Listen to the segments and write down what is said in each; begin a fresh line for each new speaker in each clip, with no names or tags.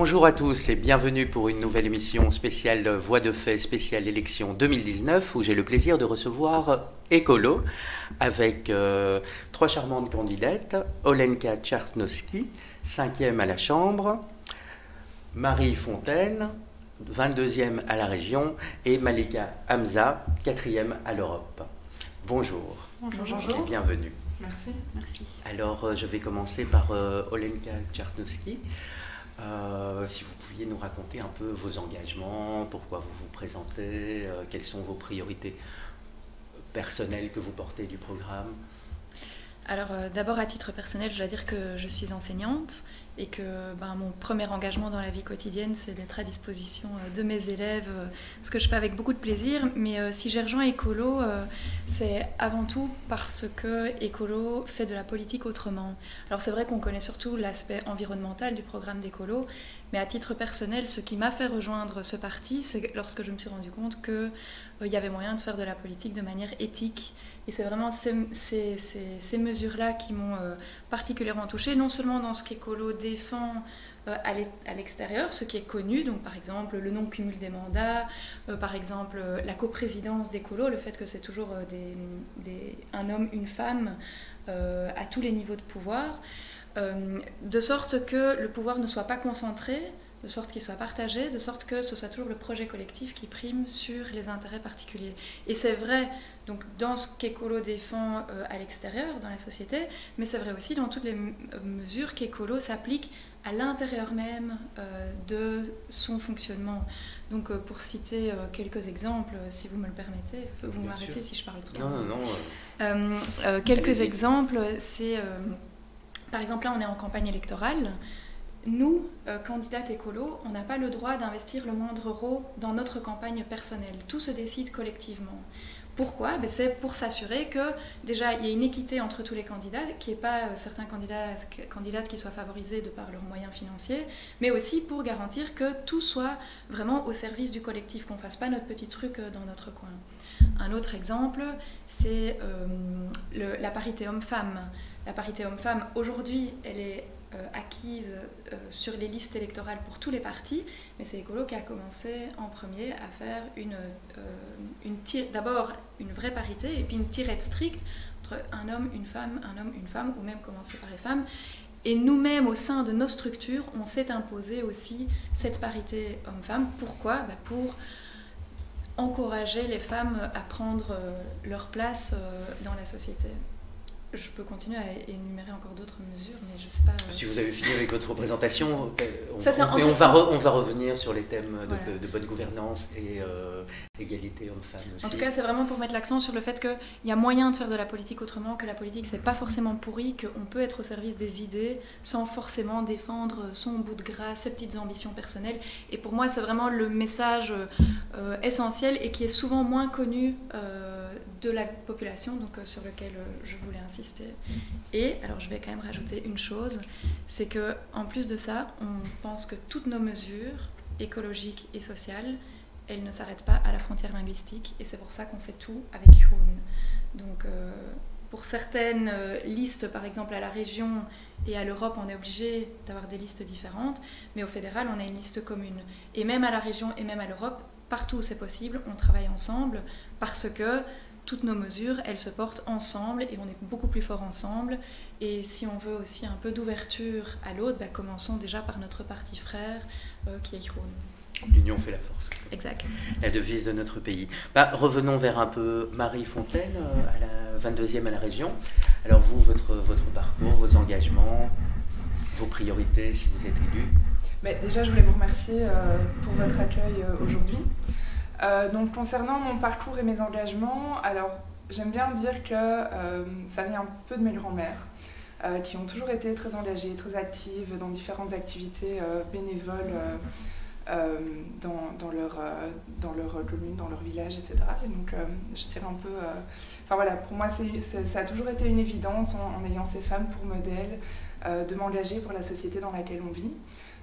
Bonjour à tous et bienvenue pour une nouvelle émission spéciale Voix de fait, spéciale élection 2019, où j'ai le plaisir de recevoir Écolo avec trois charmantes candidates: Olenka Tchartnovsky, 5e à la Chambre, Marie Fontaine, 22e à la région, et Malika Hamza, 4e à l'Europe. Bonjour.
Bonjour.
Et bienvenue.
Merci.
Merci.
Alors, je vais commencer par Olenka Tchartnovsky. Si vous pouviez nous raconter un peu vos engagements, pourquoi vous vous présentez, quelles sont vos priorités personnelles que vous portez du programme.
Alors d'abord à titre personnel, je dois dire que je suis enseignante et que mon premier engagement dans la vie quotidienne, c'est d'être à disposition de mes élèves, ce que je fais avec beaucoup de plaisir. Mais si j'ai rejoint Écolo, c'est avant tout parce que Écolo fait de la politique autrement. Alors c'est vrai qu'on connaît surtout l'aspect environnemental du programme d'Écolo, mais à titre personnel, ce qui m'a fait rejoindre ce parti, c'est lorsque je me suis rendu compte qu'il y avait moyen de faire de la politique de manière éthique. Et c'est vraiment ces mesures-là qui m'ont particulièrement touchée, non seulement dans ce qu'Écolo défend à l'extérieur, ce qui est connu, donc par exemple le non-cumul des mandats, par exemple la coprésidence d'Écolo, le fait que c'est toujours un homme, une femme à tous les niveaux de pouvoir, de sorte que le pouvoir ne soit pas concentré, de sorte qu'il soit partagé, de sorte que ce soit toujours le projet collectif qui prime sur les intérêts particuliers. Et c'est vrai donc, dans ce qu'Écolo défend à l'extérieur, dans la société, mais c'est vrai aussi dans toutes les mesures qu'Écolo s'applique à l'intérieur même de son fonctionnement. Donc pour citer quelques exemples, si vous me le permettez, vous m'arrêtez si je parle trop.
Non.
Quelques exemples, c'est par exemple là on est en campagne électorale. Nous, candidates écolo, on n'a pas le droit d'investir le moindre euro dans notre campagne personnelle. Tout se décide collectivement. Pourquoi ? C'est pour s'assurer que, déjà, il y a une équité entre tous les candidats, qu'il n'y ait pas certains candidates qui soient favorisés de par leurs moyens financiers, mais aussi pour garantir que tout soit vraiment au service du collectif, qu'on ne fasse pas notre petit truc dans notre coin. Un autre exemple, c'est la parité homme-femme. La parité homme-femme, aujourd'hui, elle est acquise sur les listes électorales pour tous les partis, mais c'est Écolo qui a commencé en premier à faire d'abord une vraie parité et puis une tirette stricte entre un homme, une femme, ou même commencer par les femmes. Et nous-mêmes, au sein de nos structures, on s'est imposé aussi cette parité homme-femme. Pourquoi ? Pour encourager les femmes à prendre leur place dans la société. Je peux continuer à énumérer encore d'autres mesures, mais je ne sais pas...
Si vous avez fini avec votre présentation, on va revenir sur les thèmes de bonne gouvernance et égalité homme-femme aussi.
En tout cas, c'est vraiment pour mettre l'accent sur le fait qu'il y a moyen de faire de la politique autrement, que la politique, c'est pas forcément pourri, qu'on peut être au service des idées sans forcément défendre son bout de gras, ses petites ambitions personnelles. Et pour moi, c'est vraiment le message essentiel et qui est souvent moins connu de la population, donc sur lequel je voulais insister. Et alors je vais quand même rajouter une chose, c'est que en plus de ça, on pense que toutes nos mesures écologiques et sociales, elles ne s'arrêtent pas à la frontière linguistique, et c'est pour ça qu'on fait tout avec Rhône. Donc pour certaines listes, par exemple à la région et à l'Europe, on est obligé d'avoir des listes différentes, mais au fédéral, on a une liste commune. Et même à la région et même à l'Europe, partout où c'est possible, on travaille ensemble, parce que toutes nos mesures, elles se portent ensemble et on est beaucoup plus fort ensemble. Et si on veut aussi un peu d'ouverture à l'autre, commençons déjà par notre parti frère qui est Rhône.
L'union fait la force.
Exact.
La devise de notre pays. Revenons vers un peu Marie Fontaine, à la 22e à la région. Alors vous, votre parcours, vos engagements, vos priorités si vous êtes élu.
Déjà, je voulais vous remercier pour votre accueil aujourd'hui. Donc concernant mon parcours et mes engagements, alors j'aime bien dire que ça vient un peu de mes grands-mères qui ont toujours été très engagées, très actives dans différentes activités bénévoles dans leur commune, dans leur village, etc. Et donc je tire un peu... pour moi ça a toujours été une évidence en ayant ces femmes pour modèle de m'engager pour la société dans laquelle on vit.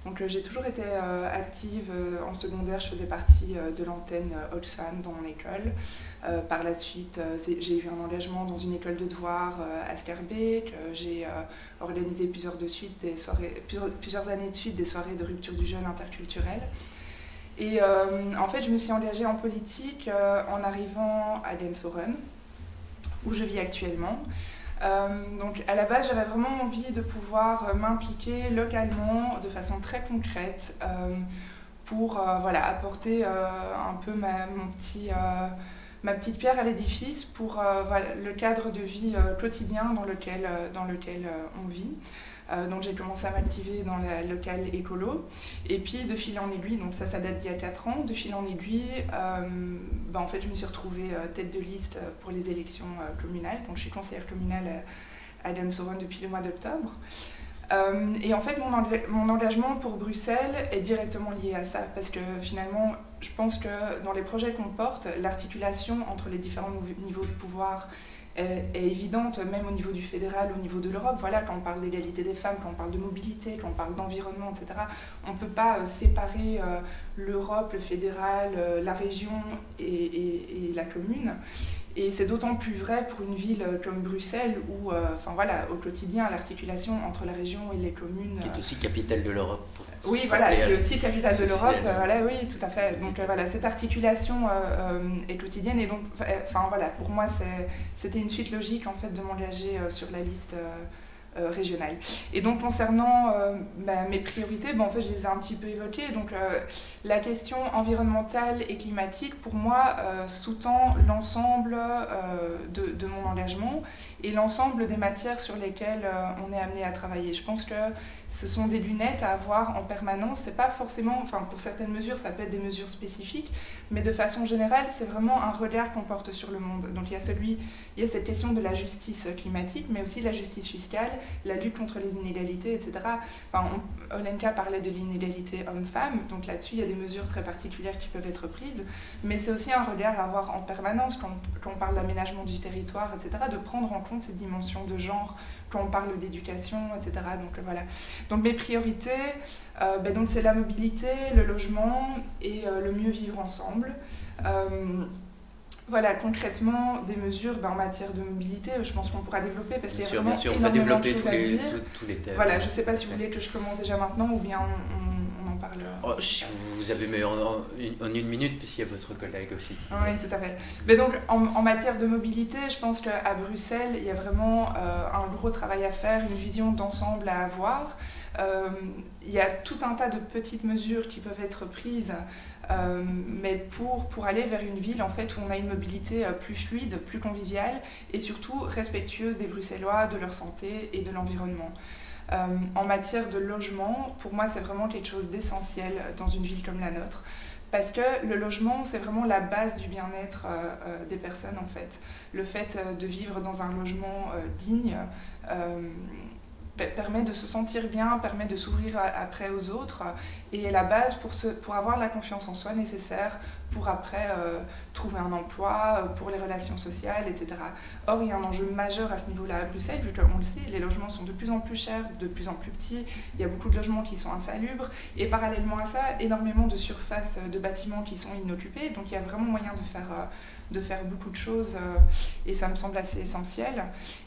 Donc j'ai toujours été active en secondaire, je faisais partie de l'antenne Oxfam dans mon école. Par la suite, j'ai eu un engagement dans une école de devoir à Scarbeck. J'ai organisé plusieurs années de suite des soirées de rupture du jeûne interculturel. Et en fait, je me suis engagée en politique en arrivant à Glensoren, où je vis actuellement. Donc à la base, j'avais vraiment envie de pouvoir m'impliquer localement de façon très concrète pour voilà, apporter un peu ma petite pierre à l'édifice pour voilà, le cadre de vie quotidien dans lequel on vit. Donc j'ai commencé à m'activer dans la locale écolo et puis de fil en aiguille, donc ça date d'il y a 4 ans, de fil en aiguille, en fait je me suis retrouvée tête de liste pour les élections communales, donc je suis conseillère communale à Glensoren depuis le mois d'octobre. Et en fait mon engagement pour Bruxelles est directement lié à ça parce que finalement je pense que dans les projets qu'on porte, l'articulation entre les différents niveaux de pouvoir est évidente, même au niveau du fédéral, au niveau de l'Europe. Voilà, quand on parle d'égalité des femmes, quand on parle de mobilité, quand on parle d'environnement, etc., on ne peut pas séparer l'Europe, le fédéral, la région et la commune. Et c'est d'autant plus vrai pour une ville comme Bruxelles où, voilà, au quotidien, l'articulation entre la région et les communes...
Qui est aussi capitale de l'Europe.
Oui, voilà, qui est aussi capitale de l'Europe, voilà, oui, tout à fait. Donc voilà, cette articulation est quotidienne et donc, voilà, pour moi, c'était une suite logique en fait de m'engager sur la liste régionale. Et donc concernant mes priorités, en fait, je les ai un petit peu évoquées. Donc la question environnementale et climatique, pour moi, sous-tend l'ensemble de mon engagement et l'ensemble des matières sur lesquelles on est amené à travailler. Je pense que ce sont des lunettes à avoir en permanence. C'est pas forcément, pour certaines mesures, ça peut être des mesures spécifiques, mais de façon générale, c'est vraiment un regard qu'on porte sur le monde. Donc il y a cette question de la justice climatique, mais aussi la justice fiscale, la lutte contre les inégalités, etc. Olenka parlait de l'inégalité homme-femme, donc là-dessus, il y a des mesures très particulières qui peuvent être prises, mais c'est aussi un regard à avoir en permanence quand on parle d'aménagement du territoire, etc., de prendre en compte cette dimension de genre quand on parle d'éducation, etc. Donc voilà. Donc mes priorités, donc c'est la mobilité, le logement et le mieux vivre ensemble. Voilà, concrètement, des mesures en matière de mobilité, je pense qu'on pourra développer parce qu'il y a vraiment énormément de choses à dire.
Tous les thèmes.
Voilà, je ne sais pas si vous voulez que je commence déjà maintenant ou bien on en parle.
Si vous avez mais en 1 minute, puisqu'il y a votre collègue aussi.
Oui, tout à fait. Mais donc, en matière de mobilité, je pense qu'à Bruxelles, il y a vraiment un gros travail à faire, une vision d'ensemble à avoir. Il y a tout un tas de petites mesures qui peuvent être prises, mais pour aller vers une ville en fait, où on a une mobilité plus fluide, plus conviviale et surtout respectueuse des Bruxellois, de leur santé et de l'environnement. En matière de logement, pour moi, c'est vraiment quelque chose d'essentiel dans une ville comme la nôtre. Parce que le logement, c'est vraiment la base du bien-être des personnes, en fait. Le fait de vivre dans un logement digne permet de se sentir bien, permet de s'ouvrir après aux autres et est la base pour avoir la confiance en soi nécessaire pour après trouver un emploi, pour les relations sociales, etc. Or, il y a un enjeu majeur à ce niveau-là à Bruxelles, vu qu'on le sait, les logements sont de plus en plus chers, de plus en plus petits, il y a beaucoup de logements qui sont insalubres, et parallèlement à ça, énormément de surfaces de bâtiments qui sont inoccupées, donc il y a vraiment moyen de faire beaucoup de choses, et ça me semble assez essentiel.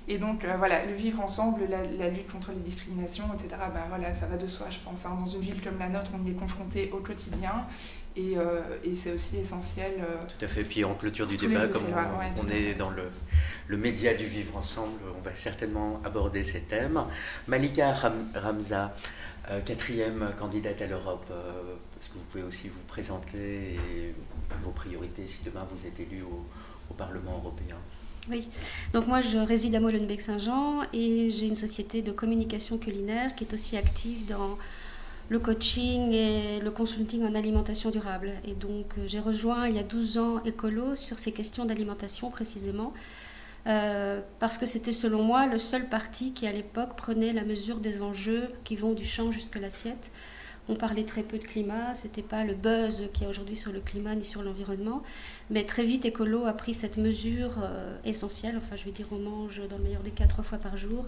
Et donc, voilà, le vivre ensemble, la lutte contre les discriminations, etc., voilà, ça va de soi, je pense. Dans une ville comme la nôtre, on y est confronté au quotidien, et c'est aussi essentiel.
Tout à fait. Puis en clôture du débat, comme on est dans le média du vivre ensemble, on va certainement aborder ces thèmes. Malika Ramza, 4e candidate à l'Europe, est-ce que vous pouvez aussi vous présenter et vos priorités si demain vous êtes élu au Parlement européen?
Oui, donc moi je réside à Molenbeek-Saint-Jean et j'ai une société de communication culinaire qui est aussi active dans le coaching et le consulting en alimentation durable. Et donc j'ai rejoint il y a 12 ans Écolo sur ces questions d'alimentation précisément, parce que c'était selon moi le seul parti qui à l'époque prenait la mesure des enjeux qui vont du champ jusqu'à l'assiette, On parlait très peu de climat, c'était pas le buzz qu'il y a aujourd'hui sur le climat ni sur l'environnement. Mais très vite, Écolo a pris cette mesure essentielle. Enfin, je veux dire, on mange dans le meilleur des cas 3 fois par jour.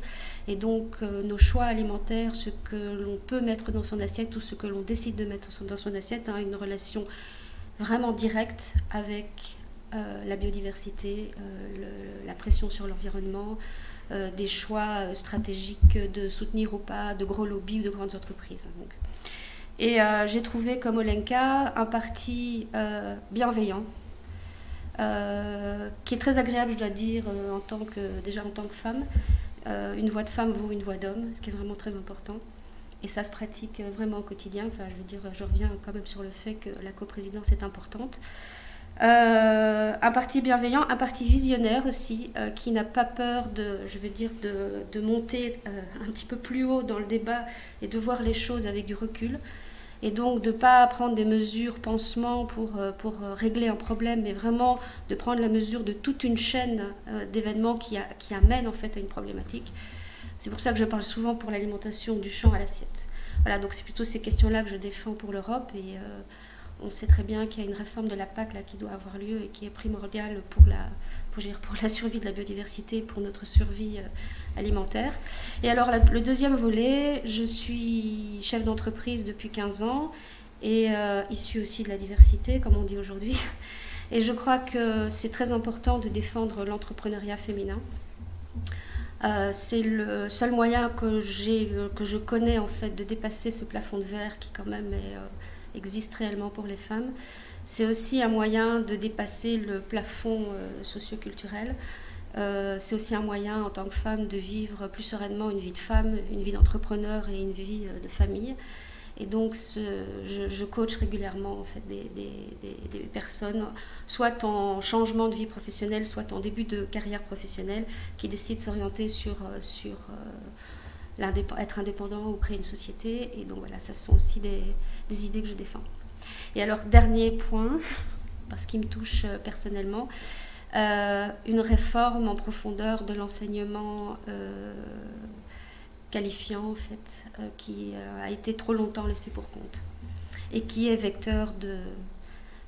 Et donc, nos choix alimentaires, ce que l'on peut mettre dans son assiette ou ce que l'on décide de mettre dans son assiette, a une relation vraiment directe avec la biodiversité, la pression sur l'environnement, des choix stratégiques de soutenir ou pas de gros lobbies ou de grandes entreprises. Donc. Et j'ai trouvé comme Olenka un parti bienveillant, qui est très agréable, je dois dire, déjà en tant que femme. Une voix de femme vaut une voix d'homme, ce qui est vraiment très important. Et ça se pratique vraiment au quotidien. Enfin, je veux dire, je reviens quand même sur le fait que la coprésidence est importante. Un parti bienveillant, un parti visionnaire aussi, qui n'a pas peur de monter un petit peu plus haut dans le débat et de voir les choses avec du recul. Et donc de ne pas prendre des mesures pansements pour régler un problème, mais vraiment de prendre la mesure de toute une chaîne d'événements qui amènent en fait à une problématique. C'est pour ça que je parle souvent pour l'alimentation du champ à l'assiette. Voilà, donc c'est plutôt ces questions-là que je défends pour l'Europe. Et on sait très bien qu'il y a une réforme de la PAC là, qui doit avoir lieu et qui est primordiale pour la survie de la biodiversité, pour notre survie alimentaire. Et alors le deuxième volet, je suis chef d'entreprise depuis 15 ans et issue aussi de la diversité, comme on dit aujourd'hui. Et je crois que c'est très important de défendre l'entrepreneuriat féminin. C'est le seul moyen que je connais en fait de dépasser ce plafond de verre qui quand même existe réellement pour les femmes. C'est aussi un moyen de dépasser le plafond socioculturel. C'est aussi un moyen en tant que femme de vivre plus sereinement une vie de femme, une vie d'entrepreneur et une vie de famille. Et donc je coach régulièrement en fait, des personnes, soit en changement de vie professionnelle, soit en début de carrière professionnelle, qui décident de s'orienter sur être indépendant ou créer une société. Et donc voilà, ça sont aussi des idées que je défends. Et alors, dernier point, parce qu'il me touche personnellement, une réforme en profondeur de l'enseignement qualifiant, en fait, qui a été trop longtemps laissé pour compte et qui est vecteur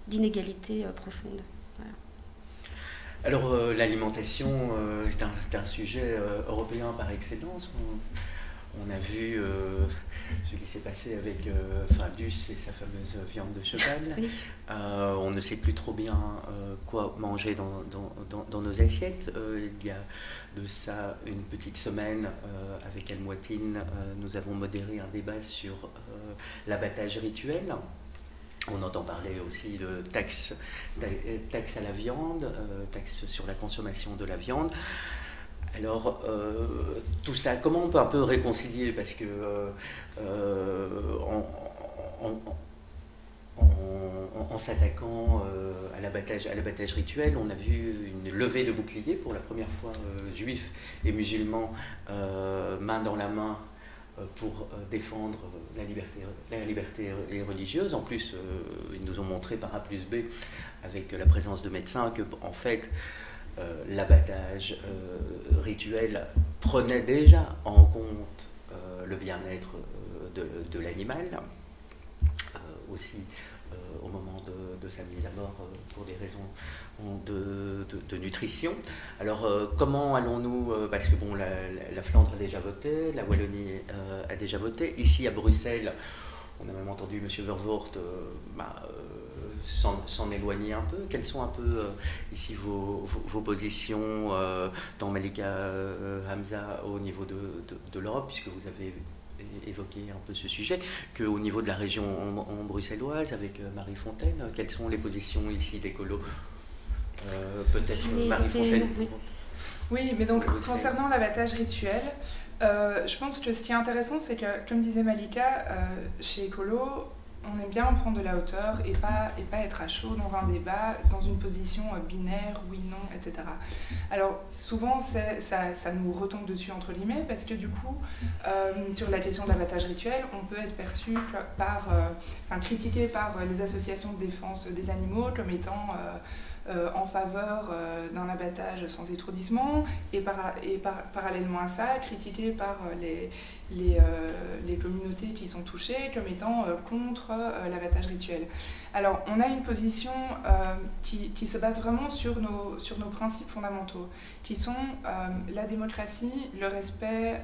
d'inégalités profondes. Voilà.
Alors, l'alimentation est un sujet européen par excellence. On a vu ce qui s'est passé avec Findus et sa fameuse viande de cheval. Oui. On ne sait plus trop bien quoi manger dans nos assiettes. Il y a de ça une petite semaine, avec Almoitine, nous avons modéré un débat sur l'abattage rituel. On entend parler aussi de taxe à la viande, taxe sur la consommation de la viande. Alors, tout ça, comment on peut un peu réconcilier? Parce que en s'attaquant à l'abattage rituel, on a vu une levée de boucliers pour la première fois, juifs et musulmans, main dans la main, pour défendre la liberté religieuse. En plus, ils nous ont montré par A plus B, avec la présence de médecins, que en fait, l'abattage rituel prenait déjà en compte le bien-être de l'animal, aussi au moment de sa mise à mort pour des raisons de nutrition. Alors comment allons-nous, parce que bon, la Flandre a déjà voté, la Wallonie a déjà voté, ici à Bruxelles, on a même entendu M. Vervoort s'en éloigner un peu. Quelles sont un peu ici vos positions dans Malika Hamza au niveau de l'Europe, puisque vous avez évoqué un peu ce sujet, qu'au niveau de la région en bruxelloise avec Marie Fontaine, quelles sont les positions ici d'écolo? Peut-être Marie Fontaine.
Oui, mais donc concernant l'abattage rituel, je pense que ce qui est intéressant, c'est que, comme disait Malika, chez Écolo, on aime bien prendre de la hauteur et pas être à chaud dans un débat, dans une position binaire, oui, non, etc. Alors souvent ça nous retombe dessus entre guillemets parce que du coup sur la question de l'abattage rituel, on peut être perçu critiqué par les associations de défense des animaux comme étant en faveur d'un abattage sans étourdissement et parallèlement à ça, critiqué par les communautés qui sont touchées comme étant contre l'abattage rituel. Alors on a une position qui se base vraiment sur nos principes fondamentaux, qui sont la démocratie, le respect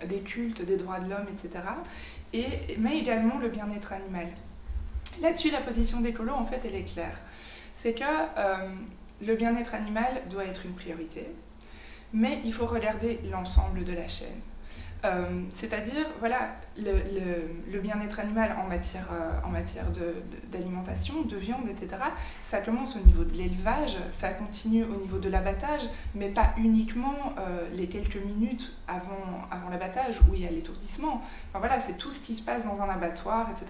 des cultes, des droits de l'homme, etc. Mais également le bien-être animal. Là-dessus, la position d'écolo, en fait, elle est claire. C'est que le bien-être animal doit être une priorité, mais il faut regarder l'ensemble de la chaîne. C'est-à-dire, voilà, le bien-être animal en matière d'alimentation, de viande, etc., ça commence au niveau de l'élevage, ça continue au niveau de l'abattage, mais pas uniquement les quelques minutes avant l'abattage où il y a l'étourdissement. Enfin, voilà, c'est tout ce qui se passe dans un abattoir, etc.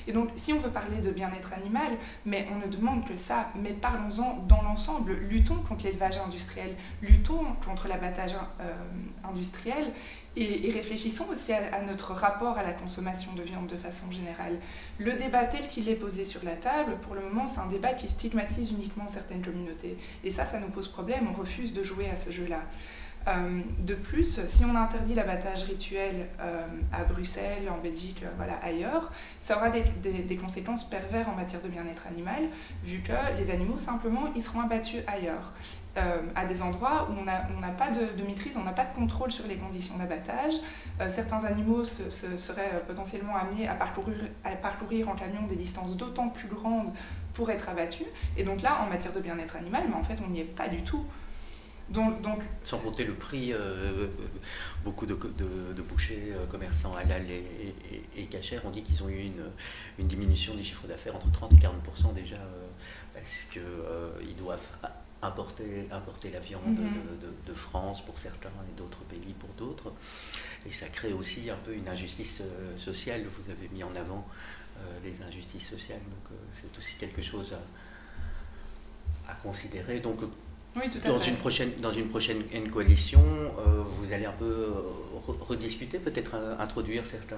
Et donc, si on veut parler de bien-être animal, mais on ne demande que ça, mais parlons-en dans l'ensemble, luttons contre l'élevage industriel, luttons contre l'abattage industriel, et réfléchissons aussi à notre rapport à la consommation de viande de façon générale. Le débat tel qu'il est posé sur la table, pour le moment, c'est un débat qui stigmatise uniquement certaines communautés. Et ça nous pose problème, on refuse de jouer à ce jeu-là. De plus, si on interdit l'abattage rituel à Bruxelles, en Belgique, voilà, ailleurs, ça aura des conséquences pervers en matière de bien-être animal, vu que les animaux, simplement, ils seront abattus ailleurs. À des endroits où on n'a pas de maîtrise, on n'a pas de contrôle sur les conditions d'abattage. Certains animaux seraient potentiellement amenés à parcourir en camion des distances d'autant plus grandes pour être abattus. Et donc là, en matière de bien-être animal, mais en fait, on n'y est pas du tout. Donc,
sans compter le prix, beaucoup de bouchers, commerçants halal et cachers ont dit qu'ils ont eu une diminution du chiffre d'affaires entre 30 et 40% déjà, parce qu'ils doivent importer la viande de France pour certains et d'autres pays pour d'autres. Et ça crée aussi un peu une injustice sociale. Vous avez mis en avant les injustices sociales, donc c'est aussi quelque chose à considérer. Donc,
oui, tout à
fait. Dans une prochaine coalition, vous allez un peu rediscuter, peut-être introduire certains...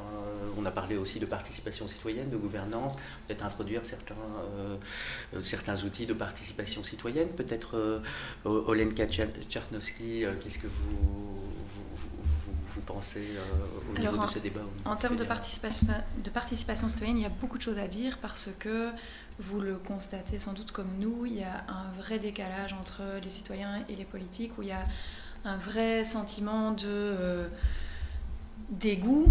on a parlé aussi de participation citoyenne, de gouvernance, peut-être introduire certains outils de participation citoyenne, peut-être Olenka Tcharnovsky, qu'est-ce que vous pensez au niveau de ce débat?
En termes de participation citoyenne, il y a beaucoup de choses à dire parce que vous le constatez sans doute comme nous, il y a un vrai décalage entre les citoyens et les politiques, où il y a un vrai sentiment de dégoût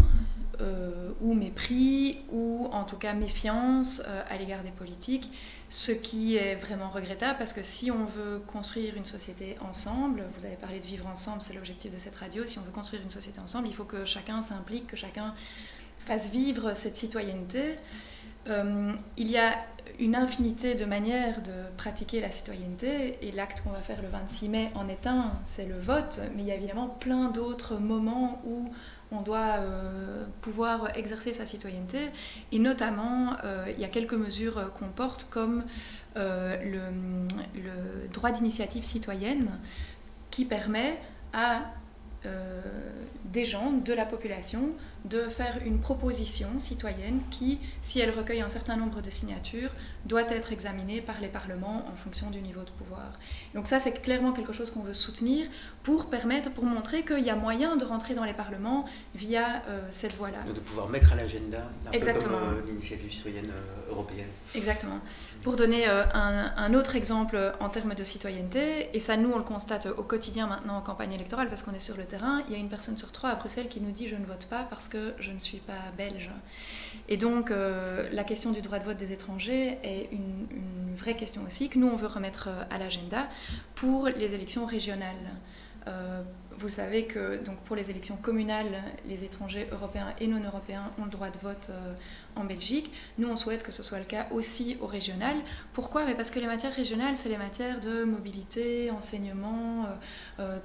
ou mépris, ou en tout cas méfiance à l'égard des politiques, ce qui est vraiment regrettable parce que si on veut construire une société ensemble, vous avez parlé de vivre ensemble, c'est l'objectif de cette radio, si on veut construire une société ensemble, il faut que chacun s'implique, que chacun fasse vivre cette citoyenneté. Il y a une infinité de manières de pratiquer la citoyenneté et l'acte qu'on va faire le 26 mai en est un, c'est le vote, mais il y a évidemment plein d'autres moments où on doit pouvoir exercer sa citoyenneté et notamment il y a quelques mesures qu'on porte comme le droit d'initiative citoyenne qui permet à des gens de la population de faire une proposition citoyenne qui, si elle recueille un certain nombre de signatures, doit être examinée par les parlements en fonction du niveau de pouvoir. Donc ça, c'est clairement quelque chose qu'on veut soutenir pour montrer qu'il y a moyen de rentrer dans les parlements via cette voie-là.
De pouvoir mettre à l'agenda un
Exactement.
peu comme l'initiative citoyenne européenne.
Exactement. Pour donner un autre exemple en termes de citoyenneté, et ça nous on le constate au quotidien maintenant en campagne électorale parce qu'on est sur le terrain, il y a une personne sur 3 à Bruxelles qui nous dit « je ne vote pas parce que je ne suis pas belge ». Et donc la question du droit de vote des étrangers est une vraie question aussi que nous on veut remettre à l'agenda pour les élections régionales. Vous savez que donc, pour les élections communales, les étrangers européens et non européens ont le droit de vote en Belgique. Nous, on souhaite que ce soit le cas aussi au régional. Pourquoi? Parce que les matières régionales, c'est les matières de mobilité, enseignement, enfin,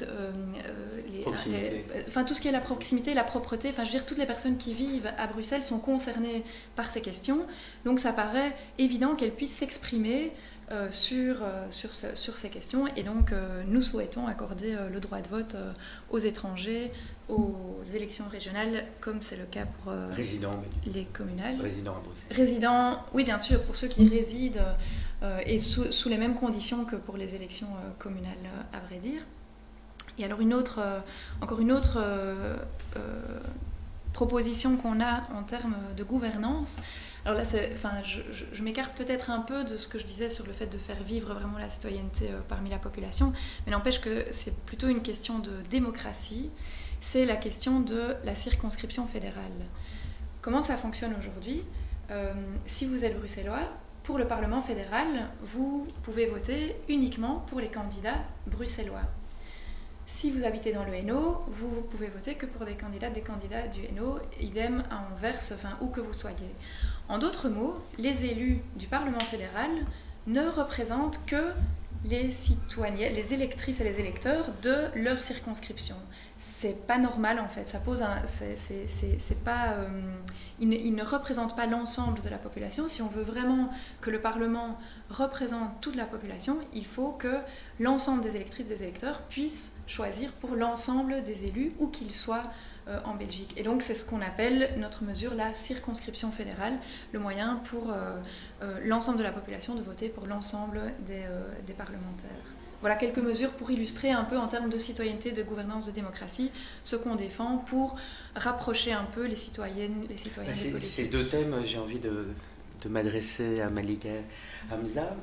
tout ce qui est la proximité, la propreté. Enfin, je veux dire, toutes les personnes qui vivent à Bruxelles sont concernées par ces questions. Donc, ça paraît évident qu'elles puissent s'exprimer sur ces questions, et donc nous souhaitons accorder le droit de vote aux étrangers aux élections régionales, comme c'est le cas pour les communales.
Résidents à Bruxelles.
Résidents, oui bien sûr, pour ceux qui résident et sous les mêmes conditions que pour les élections communales, à vrai dire. Et alors encore une autre proposition qu'on a en termes de gouvernance. Alors là, je m'écarte peut-être un peu de ce que je disais sur le fait de faire vivre vraiment la citoyenneté parmi la population, mais n'empêche que c'est plutôt une question de démocratie, c'est la question de la circonscription fédérale. Comment ça fonctionne aujourd'hui? Si vous êtes bruxellois, pour le Parlement fédéral, vous pouvez voter uniquement pour les candidats bruxellois. Si vous habitez dans le Hainaut, vous pouvez voter que pour des candidats du Hainaut, idem à Anvers, enfin où que vous soyez. En d'autres mots, les élus du Parlement fédéral ne représentent que les citoyens, les électrices et les électeurs de leur circonscription. C'est pas normal en fait, ça pose ils ne représentent pas l'ensemble de la population. Si on veut vraiment que le Parlement représente toute la population, il faut que l'ensemble des électrices et des électeurs puissent choisir pour l'ensemble des élus, où qu'ils soient en Belgique. Et donc c'est ce qu'on appelle notre mesure la circonscription fédérale, le moyen pour l'ensemble de la population de voter pour l'ensemble des parlementaires. Voilà quelques mesures pour illustrer un peu en termes de citoyenneté, de gouvernance, de démocratie, ce qu'on défend pour rapprocher un peu les citoyennes des politiques.
Ces deux thèmes, j'ai envie de m'adresser à Malika Hamza,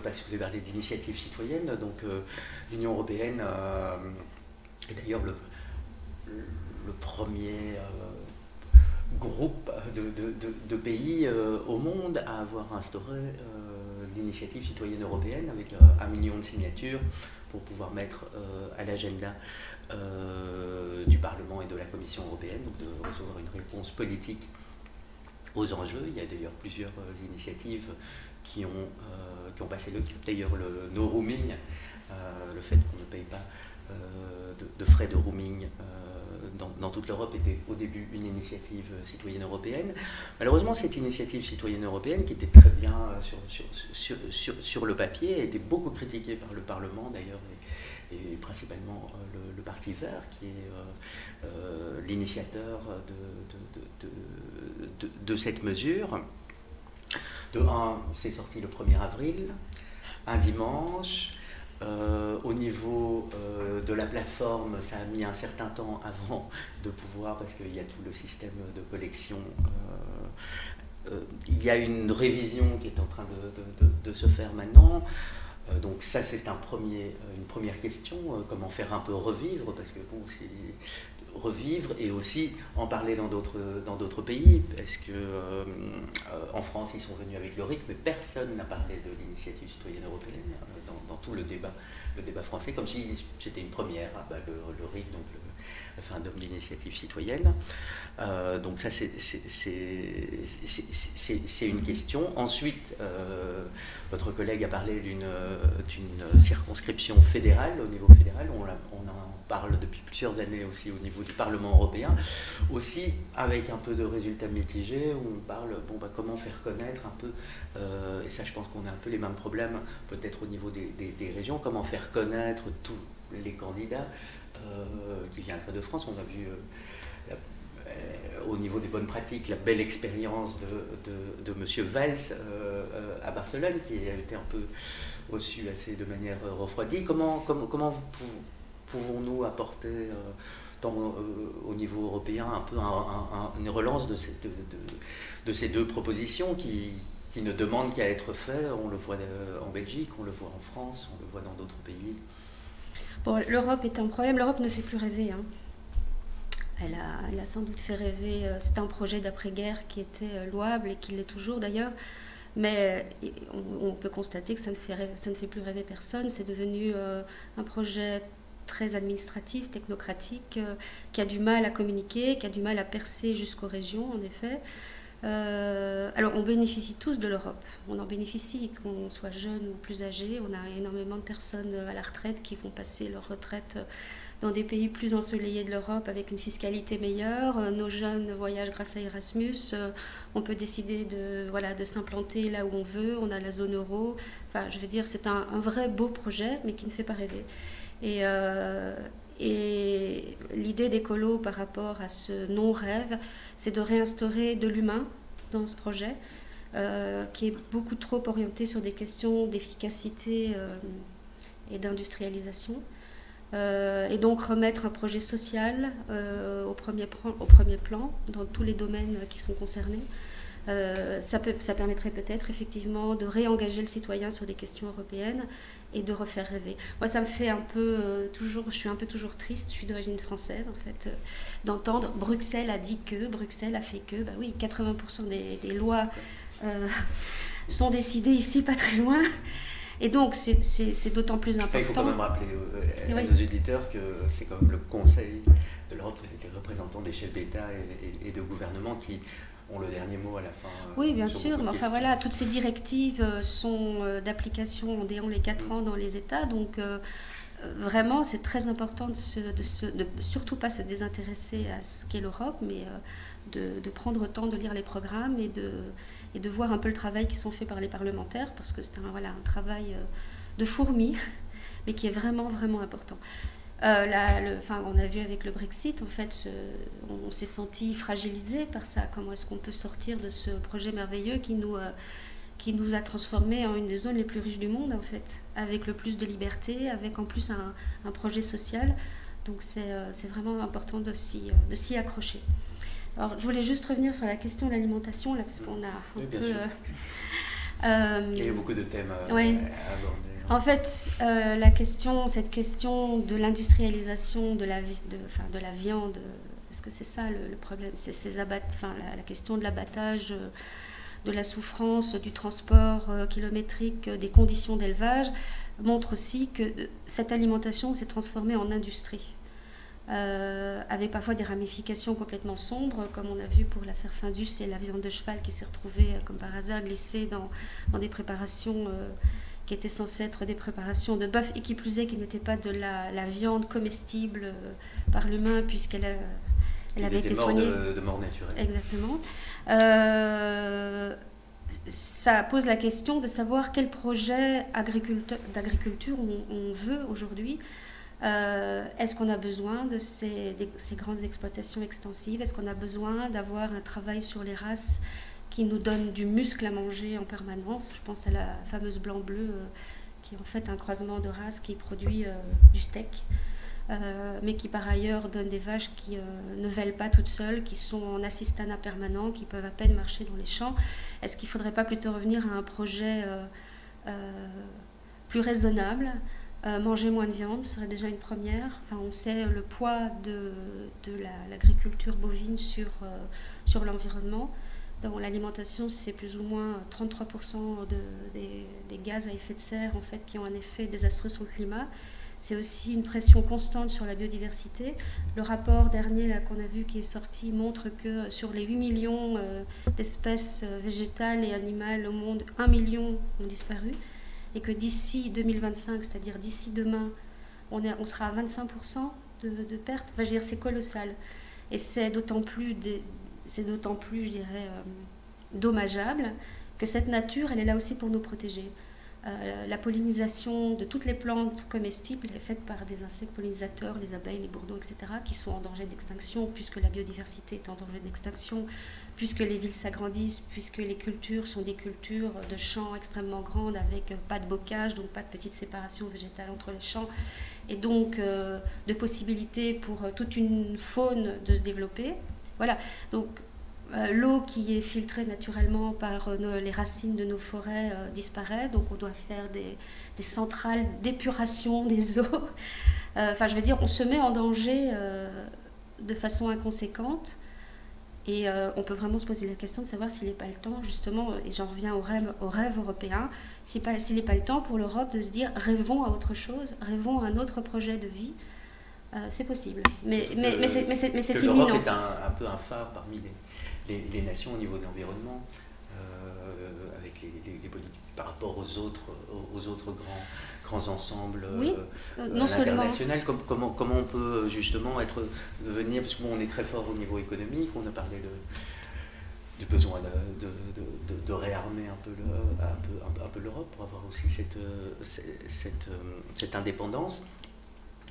parce que vous avez parlé d'initiatives citoyennes. Donc l'Union européenne est d'ailleurs le premier groupe de pays au monde à avoir instauré l'initiative citoyenne européenne avec 1 million de signatures pour pouvoir mettre à l'agenda du Parlement et de la Commission européenne, donc de recevoir une réponse politique aux enjeux. Il y a d'ailleurs plusieurs initiatives qui ont passé le cap. D'ailleurs le no roaming, le fait qu'on ne paye pas de frais de roaming dans toute l'Europe était au début une initiative citoyenne européenne. Malheureusement, cette initiative citoyenne européenne, qui était très bien sur le papier, a été beaucoup critiquée par le Parlement d'ailleurs, et principalement le Parti vert, qui est l'initiateur de cette mesure. C'est sorti le 1er avril, un dimanche. Au niveau de la plateforme, ça a mis un certain temps avant de pouvoir, parce qu'il y a tout le système de collection. Il y a une révision qui est en train de se faire maintenant. Donc ça, c'est une première question, comment faire un peu revivre, parce que bon, c'est revivre et aussi en parler dans d'autres pays, parce que en France ils sont venus avec le RIC, mais personne n'a parlé de l'initiative citoyenne européenne dans tout le débat français, comme si c'était une première, le RIC, donc le référendum d'initiative citoyenne. Donc ça c'est une question. Ensuite, votre collègue a parlé d'une circonscription fédérale, au niveau fédéral. On en parle depuis plusieurs années aussi au niveau du Parlement européen, aussi avec un peu de résultats mitigés, où on parle comment faire connaître un peu, et ça je pense qu'on a un peu les mêmes problèmes peut-être au niveau des régions, comment faire connaître tous les candidats qui viendraient de France. On a vu au niveau des bonnes pratiques la belle expérience de M. Valls à Barcelone, qui a été un peu reçu assez de manière refroidie. Comment pouvons-nous apporter au niveau européen un peu une relance de ces deux propositions qui ne demandent qu'à être faites? On le voit en Belgique, on le voit en France, on le voit dans d'autres pays.
Bon, l'Europe est un problème. L'Europe ne fait plus rêver, hein. Elle a sans doute fait rêver. C'est un projet d'après-guerre qui était louable et qui l'est toujours d'ailleurs. Mais on peut constater que ça ne fait plus rêver personne. C'est devenu un projet très administratif, technocratique, qui a du mal à communiquer, qui a du mal à percer jusqu'aux régions, en effet. Alors, on bénéficie tous de l'Europe. On en bénéficie, qu'on soit jeune ou plus âgé. On a énormément de personnes à la retraite qui vont passer leur retraite dans des pays plus ensoleillés de l'Europe avec une fiscalité meilleure. Nos jeunes voyagent grâce à Erasmus. On peut décider de s'implanter là où on veut. On a la zone euro. Enfin, je veux dire, c'est un vrai beau projet, mais qui ne fait pas rêver. Et l'idée d'Écolo par rapport à ce non-rêve, c'est de réinstaurer de l'humain dans ce projet, qui est beaucoup trop orienté sur des questions d'efficacité et d'industrialisation. Et donc remettre un projet social au premier plan dans tous les domaines qui sont concernés. Ça permettrait peut-être effectivement de réengager le citoyen sur des questions européennes et de refaire rêver. Moi, ça me fait un peu je suis un peu toujours triste, je suis d'origine française en fait, d'entendre Bruxelles a dit que, Bruxelles a fait que. Bah oui, 80% des lois sont décidées ici, pas très loin. Et donc, c'est d'autant plus important.
Il faut quand même rappeler à nos auditeurs que c'est quand même le Conseil de l'Europe, les représentants des chefs d'État et de gouvernement qui ont le dernier mot à la fin.
Oui, bien sûr, mais enfin voilà, toutes ces directives sont d'application en les 4 ans dans les États, donc vraiment c'est très important de surtout pas se désintéresser à ce qu'est l'Europe, mais de prendre le temps de lire les programmes et de voir un peu le travail qui sont faits par les parlementaires, parce que c'est un travail de fourmi, mais qui est vraiment, vraiment important. On a vu avec le Brexit, en fait, on s'est senti fragilisé par ça. Comment est-ce qu'on peut sortir de ce projet merveilleux qui nous a transformés en une des zones les plus riches du monde, en fait, avec le plus de liberté, avec en plus un projet social. Donc c'est vraiment important de s'y accrocher. Alors, je voulais juste revenir sur la question de l'alimentation, là, parce qu'on a un peu...
Il y a beaucoup de thèmes à aborder.
En fait, cette question de l'industrialisation de la viande, parce que c'est ça le problème, c'est la question de l'abattage, de la souffrance, du transport kilométrique, des conditions d'élevage, montre aussi que cette alimentation s'est transformée en industrie. Avec parfois des ramifications complètement sombres, comme on a vu pour l'affaire Findus et la viande de cheval qui s'est retrouvée, comme par hasard, glissée dans des préparations qui étaient censées être des préparations de bœuf, et qui plus est, qui n'étaient pas de la viande comestible par l'humain, puisqu'elle avait été soignée.
De mort naturelle.
Exactement. Ça pose la question de savoir quel projet d'agriculture on veut aujourd'hui. Est-ce qu'on a besoin de ces grandes exploitations extensives? Est-ce qu'on a besoin d'avoir un travail sur les races qui nous donne du muscle à manger en permanence? Je pense à la fameuse blanc-bleu, qui est en fait un croisement de races qui produit du steak, mais qui par ailleurs donne des vaches qui ne vêlent pas toutes seules, qui sont en assistanat permanent, qui peuvent à peine marcher dans les champs. Est-ce qu'il ne faudrait pas plutôt revenir à un projet plus raisonnable? Manger moins de viande serait déjà une première. Enfin, on sait le poids de l'agriculture bovine sur l'environnement. Dans l'alimentation, c'est plus ou moins 33% des gaz à effet de serre en fait, qui ont un effet désastreux sur le climat. C'est aussi une pression constante sur la biodiversité. Le rapport dernier là, qu'on a vu qui est sorti montre que sur les 8 millions d'espèces végétales et animales au monde, 1 million ont disparu. Et que d'ici 2025, c'est-à-dire d'ici demain, on sera à 25% de pertes. Enfin, je veux dire, c'est colossal. Et c'est d'autant plus, je dirais, dommageable que cette nature, elle est là aussi pour nous protéger. La pollinisation de toutes les plantes comestibles est faite par des insectes pollinisateurs, les abeilles, les bourdons, etc., qui sont en danger d'extinction, puisque la biodiversité est en danger d'extinction, puisque les villes s'agrandissent, puisque les cultures sont des cultures de champs extrêmement grandes, avec pas de bocage, donc pas de petite séparation végétale entre les champs, et donc de possibilités pour toute une faune de se développer. Voilà, donc l'eau qui est filtrée naturellement par les racines de nos forêts disparaît, donc on doit faire des centrales d'épuration des eaux. Enfin, je veux dire, on se met en danger de façon inconséquente. Et on peut vraiment se poser la question de savoir s'il n'est pas le temps, justement, et j'en reviens au rêve européen, s'il n'est pas le temps pour l'Europe de se dire rêvons à autre chose, rêvons à un autre projet de vie. C'est possible, mais c'est imminent.
L'Europe est un peu un phare parmi les nations au niveau de l'environnement, avec les politiques par rapport aux autres grands ensembles internationaux. Comment on peut justement devenir, parce qu'on est très fort au niveau économique, on a parlé du besoin de réarmer un peu l'Europe pour avoir aussi cette indépendance.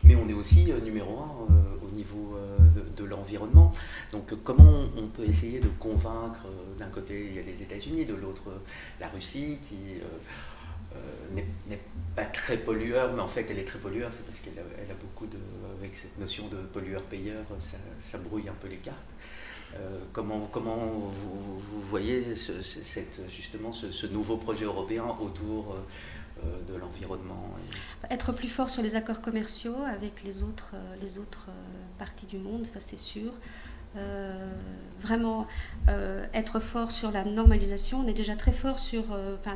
Mais on est aussi numéro 1 au niveau de l'environnement. Donc comment on peut essayer de convaincre, d'un côté il y a les États-Unis, de l'autre la Russie qui n'est pas très pollueur, mais en fait elle est très pollueur, c'est parce qu'elle a beaucoup avec cette notion de pollueur-payeur, ça brouille un peu les cartes. Comment vous voyez justement ce nouveau projet européen autour de l'environnement?
Être plus fort sur les accords commerciaux avec les autres parties du monde, ça c'est sûr. Vraiment être fort sur la normalisation. On est déjà très fort sur...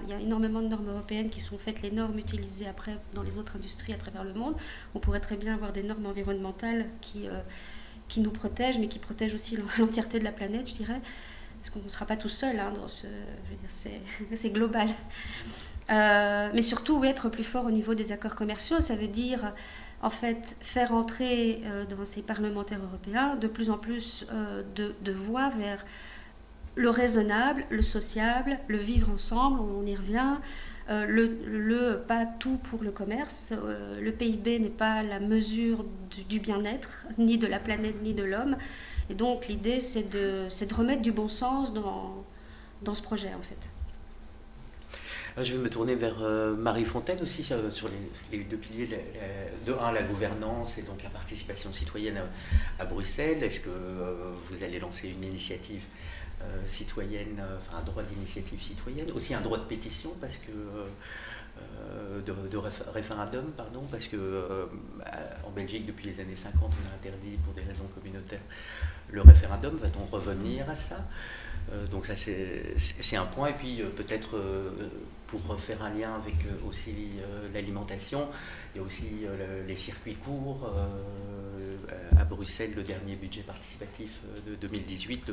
il y a énormément de normes européennes qui sont faites, les normes utilisées après dans les autres industries à travers le monde. On pourrait très bien avoir des normes environnementales qui nous protègent, mais qui protègent aussi l'entièreté de la planète, je dirais. Parce qu'on ne sera pas tout seul dans ce... Je veux dire, c'est global. Mais surtout, être plus fort au niveau des accords commerciaux, ça veut dire en fait faire entrer dans ces parlementaires européens de plus en plus de voix vers le raisonnable, le sociable, le vivre ensemble, on y revient, pas tout pour le commerce. Le PIB n'est pas la mesure du bien-être, ni de la planète, ni de l'homme. Et donc l'idée, c'est de remettre du bon sens dans ce projet en fait.
Je vais me tourner vers Marie Fontaine aussi sur les 2 piliers. De 1, la gouvernance et donc la participation citoyenne à Bruxelles. Est-ce que vous allez lancer une initiative citoyenne, un droit d'initiative citoyenne, aussi un droit de pétition, parce que de référendum, pardon, parce que en Belgique depuis les années 50 on a interdit pour des raisons communautaires le référendum. Va-t-on revenir à ça? Donc ça c'est un point. Et puis peut-être pour faire un lien avec aussi l'alimentation, il y a aussi les circuits courts. À Bruxelles, le dernier budget participatif de 2018,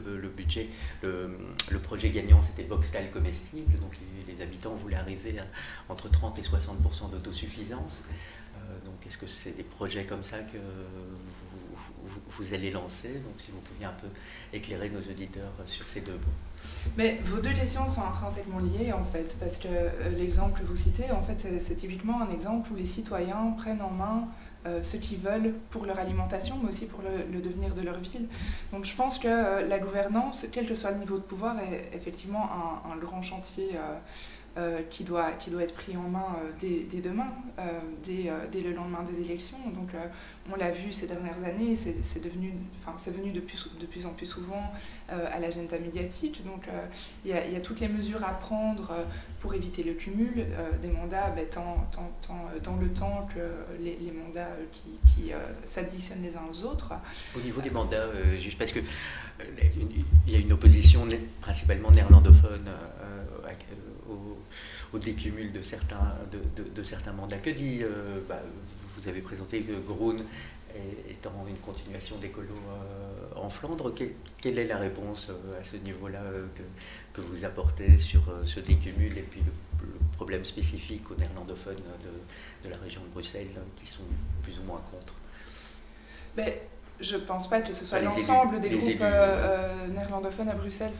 le projet gagnant c'était Boxtal comestible, donc les habitants voulaient arriver à entre 30 et 60% d'autosuffisance. Donc est-ce que c'est des projets comme ça que vous allez lancer? Donc si vous pouviez un peu éclairer nos auditeurs sur ces 2 points.
Mais vos 2 questions sont intrinsèquement liées en fait, parce que l'exemple que vous citez, en fait, c'est typiquement un exemple où les citoyens prennent en main ce qu'ils veulent pour leur alimentation, mais aussi pour le devenir de leur ville. Donc je pense que la gouvernance, quel que soit le niveau de pouvoir, est effectivement un grand chantier qui doit être pris en main dès demain, dès le lendemain des élections. Donc on l'a vu ces dernières années, c'est venu de plus en plus souvent à l'agenda médiatique. Donc il y a toutes les mesures à prendre pour éviter le cumul des mandats, tant dans le temps que les mandats qui s'additionnent les uns aux autres.
Au niveau des mandats, juste parce que il y a une opposition principalement néerlandophone au décumul de certains mandats. Que dit, vous avez présenté que Groen étant une continuation d'Écolo en Flandre, quelle est la réponse à ce niveau-là que vous apportez sur ce décumul et puis le problème spécifique aux néerlandophones de la région de Bruxelles qui sont plus ou moins contre?
Je ne pense pas que ce soit l'ensemble des groupes néerlandophones à Bruxelles.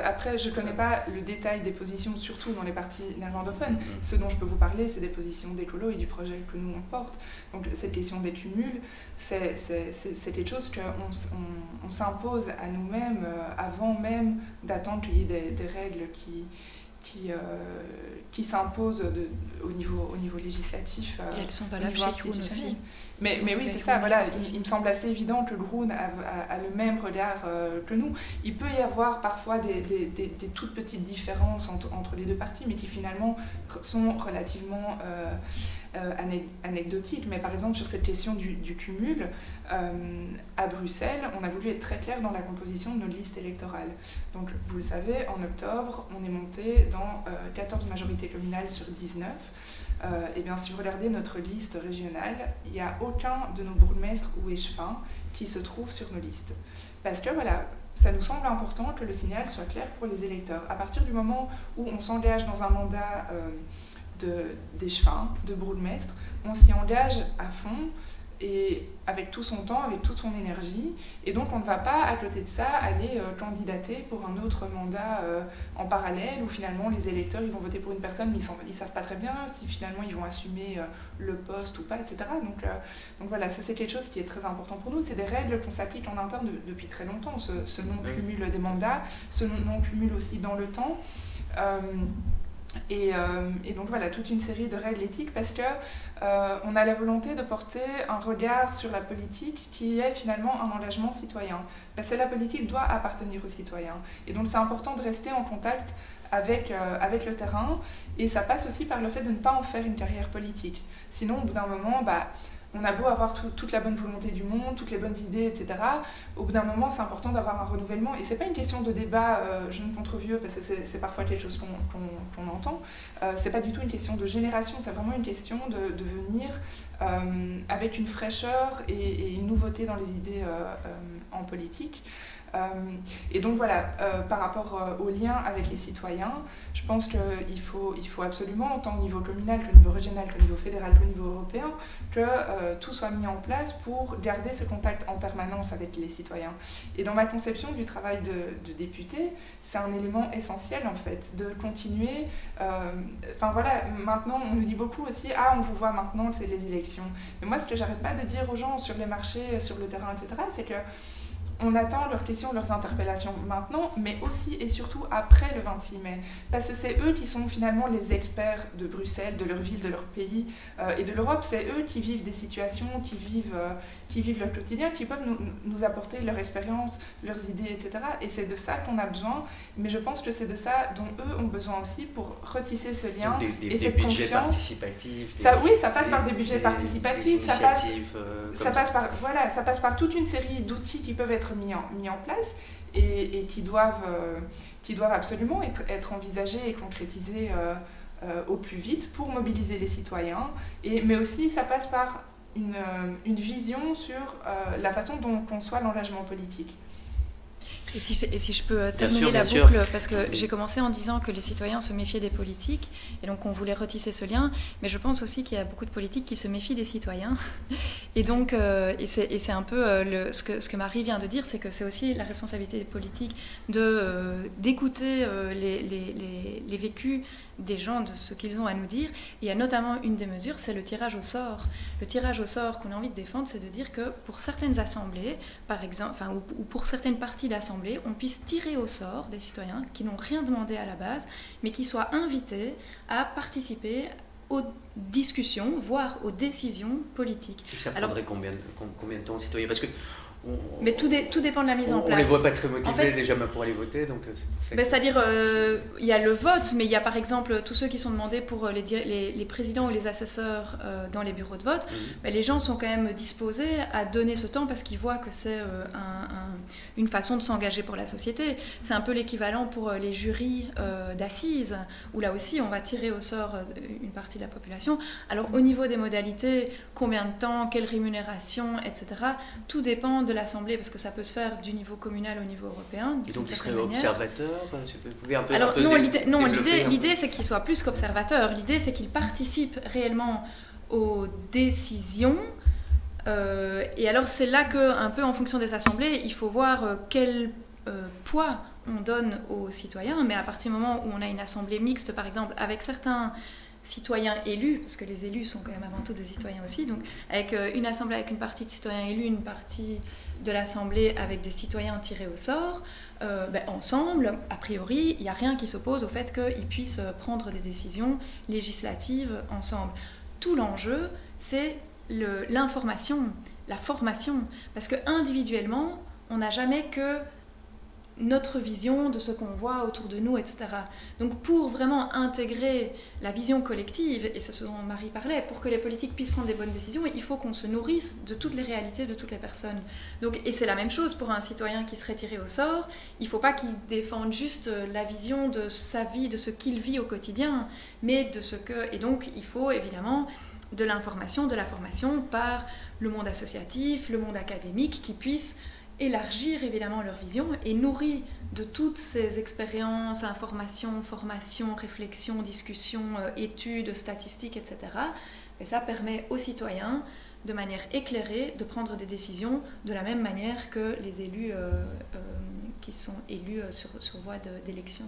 Après, je ne connais pas le détail des positions, surtout dans les partis néerlandophones. Ce dont je peux vous parler, c'est des positions d'Écolo et du projet que nous on porte. Donc cette question des cumuls, c'est quelque chose qu'on s'impose à nous-mêmes avant même d'attendre qu'il y ait des règles qui s'imposent au niveau législatif.
Et elles sont valables chez Groen aussi.
Mais oui, c'est ça, voilà. Il me semble assez évident que Groen a le même regard que nous. Il peut y avoir parfois des toutes petites différences entre les 2 parties, mais qui finalement sont relativement anecdotique, mais par exemple sur cette question du cumul, à Bruxelles, on a voulu être très clair dans la composition de nos listes électorales. Donc vous le savez, en octobre, on est monté dans 14 majorités communales sur 19. Et bien si vous regardez notre liste régionale, il n'y a aucun de nos bourgmestres ou échevins qui se trouve sur nos listes. Parce que voilà, ça nous semble important que le signal soit clair pour les électeurs. À partir du moment où on s'engage dans un mandat d'échevin, de bourgmestre, on s'y engage à fond et avec tout son temps, avec toute son énergie. Et donc on ne va pas, à côté de ça, aller candidater pour un autre mandat en parallèle où finalement les électeurs ils vont voter pour une personne mais ils ne savent pas très bien si finalement ils vont assumer le poste ou pas, etc. Donc voilà, ça c'est quelque chose qui est très important pour nous. C'est des règles qu'on s'applique en interne depuis très longtemps, ce non-cumul des mandats, ce non-cumul aussi dans le temps. Et donc voilà, toute une série de règles éthiques parce que on a la volonté de porter un regard sur la politique qui est finalement un engagement citoyen. Parce que la politique doit appartenir aux citoyens. Et donc c'est important de rester en contact avec le terrain et ça passe aussi par le fait de ne pas en faire une carrière politique. Sinon, au bout d'un moment, on a beau avoir toute la bonne volonté du monde, toutes les bonnes idées, etc. Au bout d'un moment, c'est important d'avoir un renouvellement. Et ce n'est pas une question de débat jeune contre vieux, parce que c'est parfois quelque chose qu'on entend. Ce n'est pas du tout une question de génération, c'est vraiment une question de venir avec une fraîcheur et une nouveauté dans les idées en politique. Et donc voilà, par rapport au lien avec les citoyens, je pense qu'il faut absolument, tant au niveau communal qu'au niveau régional, qu'au niveau fédéral, qu'au niveau européen, que tout soit mis en place pour garder ce contact en permanence avec les citoyens. Et dans ma conception du travail de député, c'est un élément essentiel en fait, de continuer. Enfin voilà, maintenant on nous dit beaucoup aussi, on vous voit maintenant, c'est les élections. Mais moi ce que j'arrête pas de dire aux gens sur les marchés, sur le terrain, etc., c'est que on attend leurs questions, leurs interpellations maintenant, mais aussi et surtout après le 26 mai. Parce que c'est eux qui sont finalement les experts de Bruxelles, de leur ville, de leur pays et de l'Europe. C'est eux qui vivent des situations, qui vivent leur quotidien, qui peuvent nous apporter leur expérience, leurs idées, etc. Et c'est de ça qu'on a besoin. Mais je pense que c'est de ça dont eux ont besoin aussi pour retisser ce lien et cette
budgets
confiance.
Participatifs.
Oui, ça passe par des budgets participatifs. Ça passe par toute une série d'outils qui peuvent être mis en place et qui doivent absolument être envisagés et concrétisés au plus vite pour mobiliser les citoyens. Mais aussi, ça passe par une vision sur la façon dont on conçoit l'engagement politique.
Et si je peux terminer la boucle, sûr. Parce que j'ai commencé en disant que les citoyens se méfiaient des politiques, et donc on voulait retisser ce lien, mais je pense aussi qu'il y a beaucoup de politiques qui se méfient des citoyens. Et donc, c'est un peu ce que Marie vient de dire, c'est que c'est aussi la responsabilité des politiques d'écouter les vécus des gens, de ce qu'ils ont à nous dire. Il y a notamment une des mesures, c'est le tirage au sort. Le tirage au sort qu'on a envie de défendre, c'est de dire que pour certaines assemblées, par exemple, ou pour certaines parties d'assemblées, on puisse tirer au sort des citoyens qui n'ont rien demandé à la base, mais qui soient invités à participer aux discussions, voire aux décisions politiques.
Et ça prendrait combien de temps aux citoyens ? Parce que
mais tout dépend de la mise en place.
On les voit pas très motivés en fait, déjà pour aller voter, donc
c'est-à-dire il y a le vote, mais il y a par exemple tous ceux qui sont demandés pour les présidents ou les assesseurs dans les bureaux de vote. Les gens sont quand même disposés à donner ce temps parce qu'ils voient que c'est une façon de s'engager pour la société. C'est un peu l'équivalent pour les jurys d'assises, où là aussi on va tirer au sort une partie de la population. Alors au niveau des modalités, combien de temps, quelle rémunération, etc., tout dépend de l'Assemblée, parce que ça peut se faire du niveau communal au niveau européen.
Et donc il serait observateur ?
Alors non, l'idée c'est qu'il soit plus qu'observateur. L'idée c'est qu'il participe réellement aux décisions. Et alors c'est là que, un peu en fonction des assemblées, il faut voir quel poids on donne aux citoyens. Mais à partir du moment où on a une assemblée mixte, par exemple, avec certains citoyens élus, parce que les élus sont quand même avant tout des citoyens aussi, donc avec une assemblée avec une partie de citoyens élus, une partie de l'assemblée avec des citoyens tirés au sort, ensemble, a priori, il n'y a rien qui s'oppose au fait qu'ils puissent prendre des décisions législatives ensemble. Tout l'enjeu, c'est l'information, la formation, parce que individuellement, on n'a jamais que notre vision de ce qu'on voit autour de nous, etc. Donc pour vraiment intégrer la vision collective, et c'est ce dont Marie parlait, pour que les politiques puissent prendre des bonnes décisions, il faut qu'on se nourrisse de toutes les réalités de toutes les personnes. Donc, et c'est la même chose pour un citoyen qui serait tiré au sort, il ne faut pas qu'il défende juste la vision de sa vie, de ce qu'il vit au quotidien, mais de ce que... Et donc il faut évidemment de l'information, de la formation par le monde associatif, le monde académique, qui puisse élargir évidemment leur vision et nourri de toutes ces expériences, informations, formations, réflexions, discussions, études, statistiques, etc. Et ça permet aux citoyens, de manière éclairée, de prendre des décisions de la même manière que les élus qui sont élus sur voie d'élection.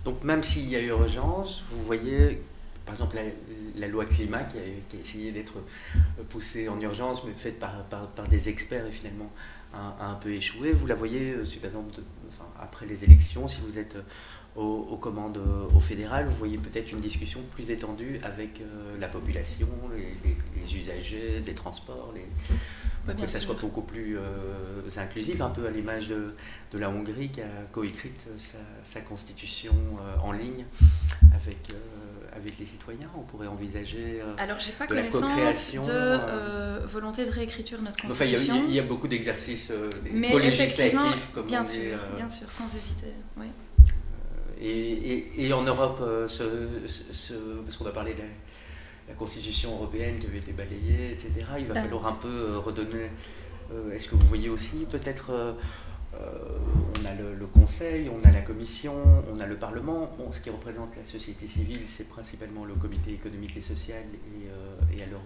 Donc même s'il y a urgence, vous voyez, par exemple, la loi climat qui a essayé d'être poussée en urgence, mais faite par des experts et finalement a un peu échoué. Vous la voyez, par exemple, après les élections, si vous êtes aux commandes au fédéral, vous voyez peut-être une discussion plus étendue avec la population, les usagers des transports, que ça soit beaucoup plus inclusif, un peu à l'image de la Hongrie qui a coécrite sa constitution en ligne avec les citoyens. On pourrait envisager
alors, j'ai pas
de la co-création.
de volonté de réécriture de notre constitution.
Enfin, il y a beaucoup d'exercices
mais
législatifs, comme
bien
on dit.
Bien sûr, sans hésiter. Oui.
Et en Europe, parce qu'on a parlé de la Constitution européenne qui avait été balayée, etc., il va falloir un peu redonner... Est-ce que vous voyez aussi peut-être... on a le Conseil, on a la Commission, on a le Parlement. Bon, ce qui représente la société civile, c'est principalement le Comité économique et social et alors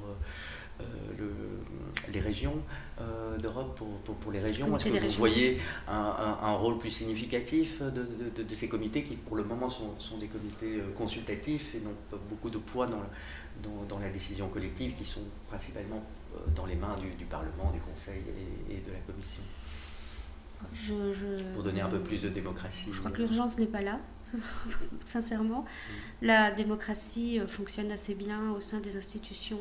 les régions d'Europe pour les régions. Est-ce que vous voyez un rôle plus significatif de ces comités qui, pour le moment, sont des comités consultatifs et n'ont pas beaucoup de poids dans la décision collective, qui sont principalement dans les mains du Parlement, du Conseil et de la Commission? Pour donner un peu plus de démocratie.
Je crois que l'urgence n'est pas là, sincèrement. La démocratie fonctionne assez bien au sein des institutions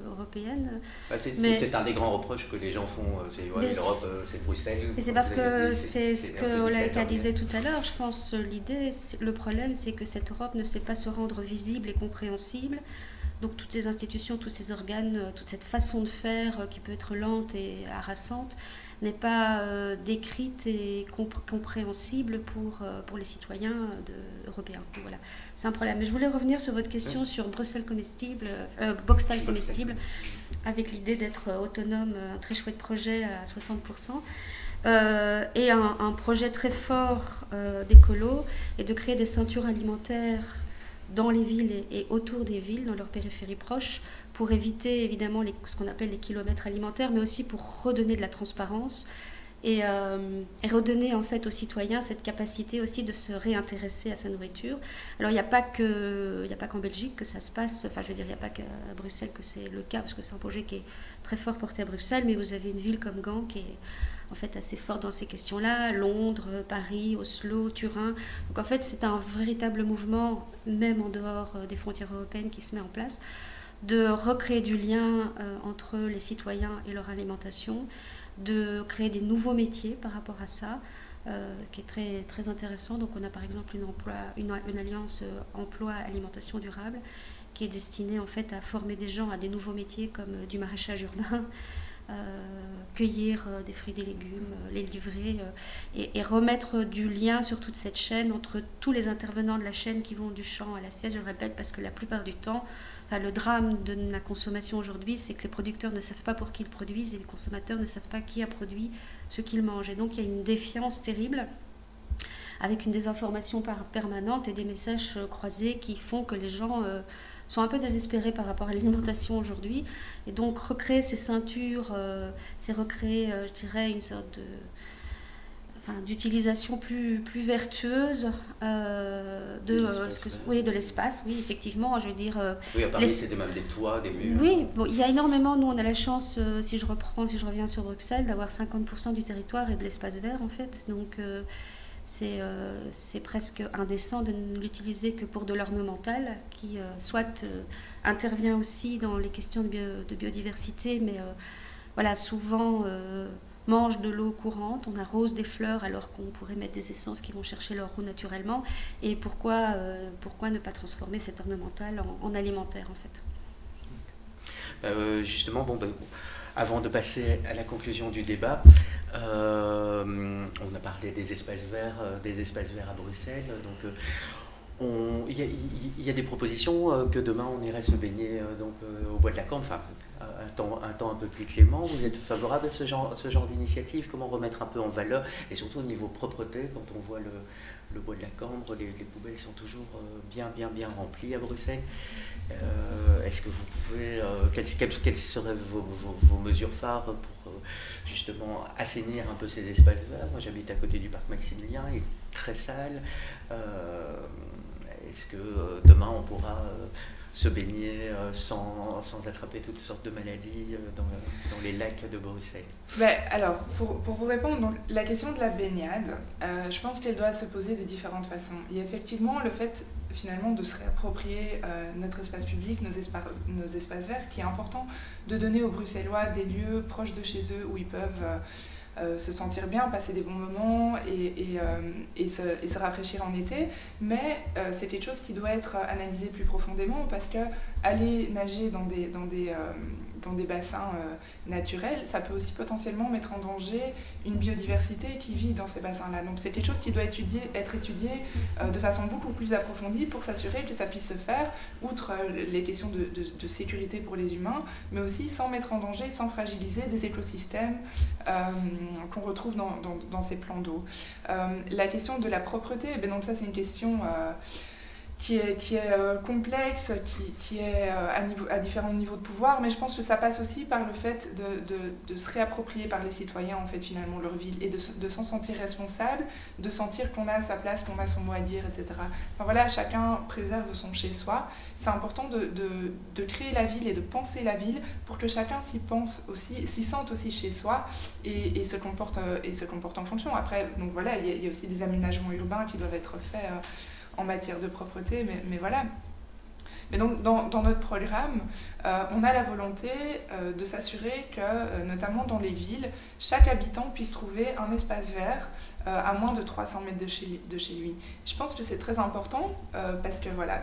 européennes.
C'est un des grands reproches que les gens font. L'Europe, c'est Bruxelles.
Et c'est parce que c'est ce que Olga disait tout à l'heure. Je pense le problème, c'est que cette Europe ne sait pas se rendre visible et compréhensible. Donc toutes ces institutions, tous ces organes, toute cette façon de faire qui peut être lente et harassante, n'est pas décrite et compréhensible pour les citoyens européens. Donc voilà, c'est un problème. Mais je voulais revenir sur votre question sur Bruxelles comestible, Boxtal comestible, avec l'idée d'être autonome, un très chouette projet à 60%. Et un projet très fort d'écolo et de créer des ceintures alimentaires dans les villes et autour des villes, dans leurs périphéries proches, pour éviter évidemment ce qu'on appelle les kilomètres alimentaires, mais aussi pour redonner de la transparence et redonner en fait aux citoyens cette capacité aussi de se réintéresser à sa nourriture. Alors il n'y a pas qu'en Belgique que ça se passe, enfin je veux dire il n'y a pas qu'à Bruxelles que c'est le cas, parce que c'est un projet qui est très fort porté à Bruxelles, mais vous avez une ville comme Gand qui est en fait assez forte dans ces questions-là, Londres, Paris, Oslo, Turin. Donc en fait c'est un véritable mouvement, même en dehors des frontières européennes, qui se met en place, de recréer du lien entre les citoyens et leur alimentation, de créer des nouveaux métiers par rapport à ça, qui est très, très intéressant. Donc on a par exemple une alliance emploi-alimentation durable qui est destinée en fait à former des gens à des nouveaux métiers comme du maraîchage urbain, cueillir des fruits et des légumes, les livrer et remettre du lien sur toute cette chaîne entre tous les intervenants de la chaîne qui vont du champ à l'assiette, je le répète, parce que la plupart du temps, le drame de la consommation aujourd'hui, c'est que les producteurs ne savent pas pour qui ils produisent et les consommateurs ne savent pas qui a produit ce qu'ils mangent. Et donc il y a une défiance terrible avec une désinformation permanente et des messages croisés qui font que les gens sont un peu désespérés par rapport à l'alimentation aujourd'hui. Et donc recréer ces ceintures, c'est recréer, je dirais, une sorte d'utilisation plus vertueuse de l'espace, oui, effectivement, je veux dire...
oui, à Paris, c'était même des toits, des murs.
Oui, bon, il y a énormément, nous on a la chance, si je reviens sur Bruxelles, d'avoir 50% du territoire et de l'espace vert, en fait, donc c'est presque indécent de ne l'utiliser que pour de l'ornemental, qui soit intervient aussi dans les questions de biodiversité, mais voilà, souvent... mange de l'eau courante, on arrose des fleurs alors qu'on pourrait mettre des essences qui vont chercher leur eau naturellement, et pourquoi ne pas transformer cet ornemental en alimentaire en fait.
Justement, avant de passer à la conclusion du débat, on a parlé des espaces verts à Bruxelles. Donc, il y a des propositions que demain on irait se baigner au bois de la Cambre, enfin, un temps un peu plus clément. Vous êtes favorable à ce genre d'initiative? Comment remettre un peu en valeur, et surtout au niveau propreté, quand on voit le bois de la Cambre, les poubelles sont toujours bien remplies à Bruxelles. Est-ce que vous pouvez, quelles seraient vos mesures phares pour justement assainir un peu ces espaces verts? Moi j'habite à côté du parc Maximilien, il est très sale. Est-ce que demain on pourra se baigner sans attraper toutes sortes de maladies dans les lacs de Bruxelles?
Alors, pour vous répondre, donc, la question de la baignade, je pense qu'elle doit se poser de différentes façons. Il y a effectivement le fait finalement de se réapproprier notre espace public, nos espaces verts, qui est important de donner aux Bruxellois des lieux proches de chez eux où ils peuvent se sentir bien, passer des bons moments et se rafraîchir en été, mais c'est quelque chose qui doit être analysé plus profondément, parce que aller nager dans des bassins naturels, ça peut aussi potentiellement mettre en danger une biodiversité qui vit dans ces bassins-là. Donc c'est quelque chose qui doit être étudié de façon beaucoup plus approfondie pour s'assurer que ça puisse se faire, outre les questions de sécurité pour les humains, mais aussi sans mettre en danger, sans fragiliser des écosystèmes qu'on retrouve dans ces plans d'eau. La question de la propreté, donc ça c'est une question qui est complexe, qui est à différents niveaux de pouvoir, mais je pense que ça passe aussi par le fait de se réapproprier par les citoyens en fait finalement leur ville, et de s'en sentir responsable, de sentir qu'on a sa place, qu'on a son mot à dire, etc. Enfin voilà, chacun préserve son chez-soi. C'est important de créer la ville et de penser la ville pour que chacun s'y sente aussi chez soi et se comporte en fonction. Après, donc voilà, il y a aussi des aménagements urbains qui doivent être faits en matière de propreté, mais voilà. Mais donc dans notre programme, on a la volonté de s'assurer que, notamment dans les villes, chaque habitant puisse trouver un espace vert à moins de 300 mètres de chez lui. Je pense que c'est très important parce que voilà,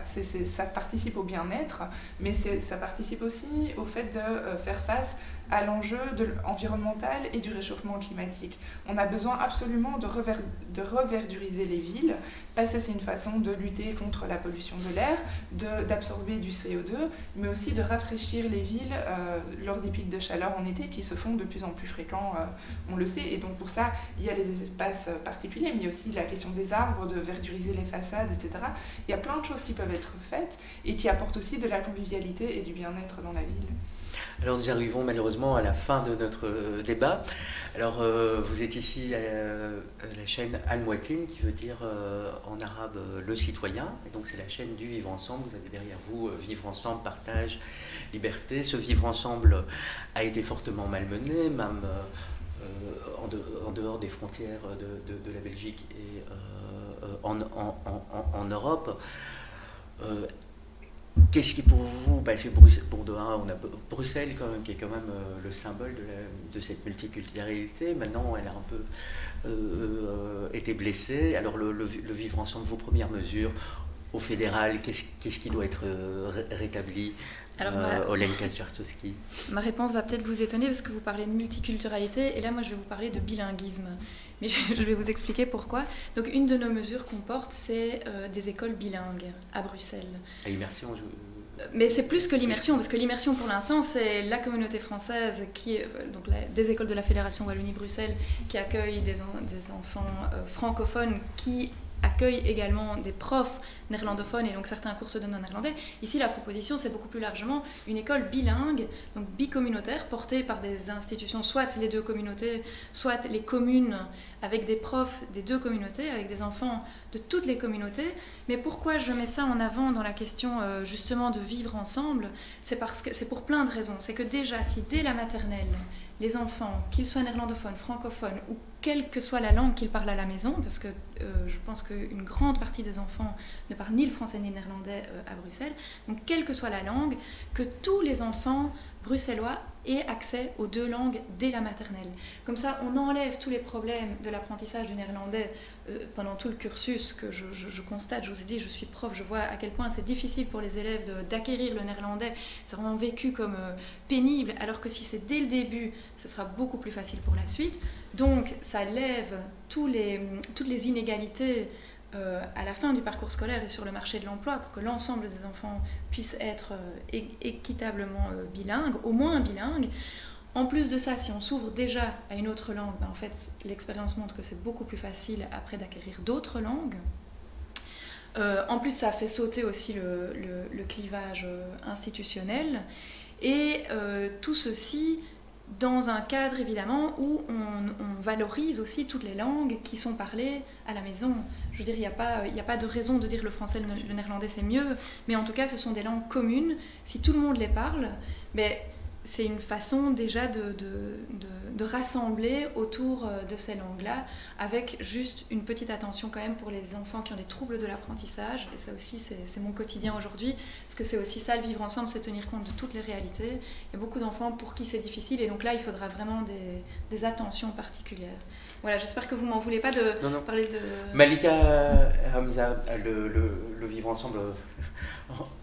ça participe au bien-être, mais ça participe aussi au fait de faire face à l'enjeu environnemental et du réchauffement climatique. On a besoin absolument de reverduriser les villes, parce que c'est une façon de lutter contre la pollution de l'air, d'absorber du CO2, mais aussi de rafraîchir les villes lors des pics de chaleur en été qui se font de plus en plus fréquents, on le sait. Et donc pour ça, il y a les espaces particuliers, mais il y a aussi la question des arbres, de verduriser les façades, etc. Il y a plein de choses qui peuvent être faites et qui apportent aussi de la convivialité et du bien-être dans la ville.
Alors nous arrivons malheureusement à la fin de notre débat. Alors vous êtes ici à la chaîne Al-Mouatin, qui veut dire en arabe le citoyen, et donc c'est la chaîne du vivre ensemble. Vous avez derrière vous vivre ensemble, partage, liberté. Ce vivre ensemble a été fortement malmené, même en dehors des frontières de la Belgique et en Europe. Qu'est-ce qui pour vous, parce que pour de un, on a Bruxelles quand même, qui est quand même le symbole de cette multiculturalité, maintenant elle a un peu été blessée. Alors le vivre ensemble, vos premières mesures au fédéral, qu'est-ce qui doit être rétabli? Olenka Zwartowski.
Ma réponse va peut-être vous étonner parce que vous parlez de multiculturalité et là moi je vais vous parler de bilinguisme. Mais je vais vous expliquer pourquoi. Donc une de nos mesures qu'on porte, c'est des écoles bilingues à Bruxelles.
À immersion,
mais c'est plus que l'immersion, parce que l'immersion pour l'instant c'est la communauté française qui donc des écoles de la Fédération Wallonie-Bruxelles qui accueillent des enfants francophones qui accueillent également des profs néerlandophones et donc certains cours se donnent en néerlandais. Ici, la proposition, c'est beaucoup plus largement une école bilingue, donc bicommunautaire, portée par des institutions, soit les deux communautés, soit les communes, avec des profs des deux communautés, avec des enfants de toutes les communautés. Mais pourquoi je mets ça en avant dans la question justement de vivre ensemble? C'est parce que c'est pour plein de raisons. C'est que déjà, si dès la maternelle, les enfants, qu'ils soient néerlandophones, francophones ou quelle que soit la langue qu'ils parlent à la maison, parce que je pense qu'une grande partie des enfants ne parlent ni le français ni le néerlandais à Bruxelles, donc quelle que soit la langue, que tous les enfants bruxellois aient accès aux 2 langues dès la maternelle. Comme ça, on enlève tous les problèmes de l'apprentissage du néerlandais pendant tout le cursus que je constate. Je vous ai dit, je suis prof, je vois à quel point c'est difficile pour les élèves d'acquérir le néerlandais. C'est vraiment vécu comme pénible, alors que si c'est dès le début, ce sera beaucoup plus facile pour la suite. Donc, ça lève toutes les inégalités à la fin du parcours scolaire et sur le marché de l'emploi pour que l'ensemble des enfants puissent être équitablement bilingues, au moins bilingues. En plus de ça, si on s'ouvre déjà à une autre langue, en fait, l'expérience montre que c'est beaucoup plus facile après d'acquérir d'autres langues. En plus, ça fait sauter aussi le clivage institutionnel. Et tout ceci dans un cadre, évidemment, où on valorise aussi toutes les langues qui sont parlées à la maison. Je veux dire, il n'y a pas de raison de dire le français, le néerlandais, c'est mieux. Mais en tout cas, ce sont des langues communes. Si tout le monde les parle, c'est une façon déjà de rassembler autour de ces langues-là, avec juste une petite attention quand même pour les enfants qui ont des troubles de l'apprentissage. Et ça aussi, c'est mon quotidien aujourd'hui, parce que c'est aussi ça, le vivre ensemble, c'est tenir compte de toutes les réalités. Il y a beaucoup d'enfants pour qui c'est difficile, et donc là, il faudra vraiment des attentions particulières. Voilà, j'espère que vous m'en voulez pas de parler de...
Malika Hamza, le vivre ensemble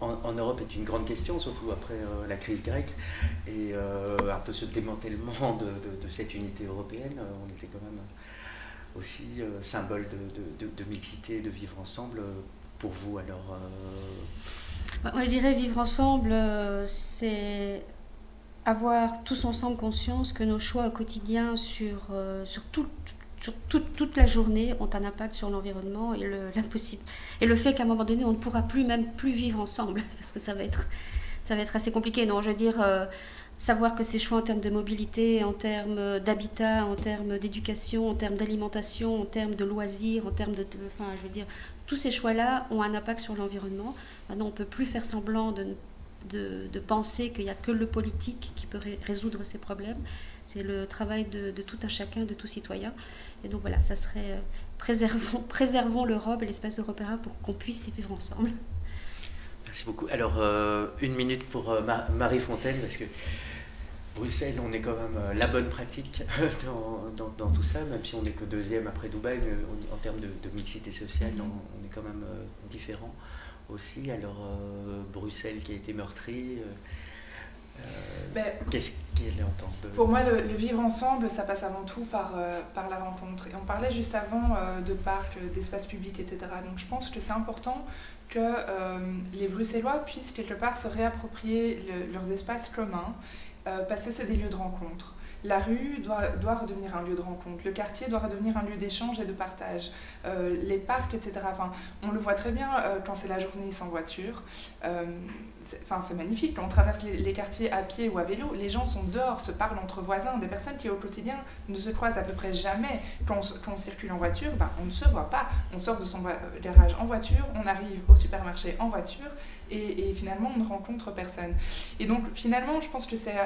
en Europe est une grande question, surtout après la crise grecque, et un peu ce démantèlement de cette unité européenne. On était quand même aussi symbole de mixité, de vivre ensemble. Pour vous, alors
Moi, je dirais vivre ensemble, c'est avoir tous ensemble conscience que nos choix au quotidien sur toute la journée ont un impact sur l'environnement et le fait qu'à un moment donné on ne pourra même plus vivre ensemble, parce que ça va être assez compliqué. Non, je veux dire, savoir que ces choix en termes de mobilité, en termes d'habitat, en termes d'éducation, en termes d'alimentation, en termes de loisirs, en termes enfin, je veux dire, tous ces choix-là ont un impact sur l'environnement. Maintenant, on ne peut plus faire semblant de penser qu'il n'y a que le politique qui peut résoudre ces problèmes. C'est le travail de tout un chacun, de tout citoyen. Et donc voilà, ça serait préservons l'Europe et l'espace européen pour qu'on puisse y vivre ensemble.
Merci beaucoup. Alors, 1 minute pour Marie Fontaine, parce que Bruxelles, on est quand même la bonne pratique dans tout ça, même si on n'est que 2e après Dubaï, mais en termes de mixité sociale, on est quand même différent aussi. Alors, Bruxelles qui a été meurtrie, qu'est-ce qu'elle entend
Pour moi, le vivre ensemble, ça passe avant tout par la rencontre. Et on parlait juste avant de parcs, d'espaces publics, etc. Donc je pense que c'est important que les Bruxellois puissent quelque part se réapproprier leurs espaces communs, parce que c'est des lieux de rencontre. La rue doit redevenir un lieu de rencontre, le quartier doit redevenir un lieu d'échange et de partage, les parcs, etc. Enfin, on le voit très bien quand c'est la journée sans voiture. C'est magnifique, quand on traverse les quartiers à pied ou à vélo, les gens sont dehors, se parlent entre voisins, des personnes qui au quotidien ne se croisent à peu près jamais. Quand on circule en voiture, on ne se voit pas. On sort de son garage en voiture, on arrive au supermarché en voiture, et finalement on ne rencontre personne. Et donc finalement, je pense que c'est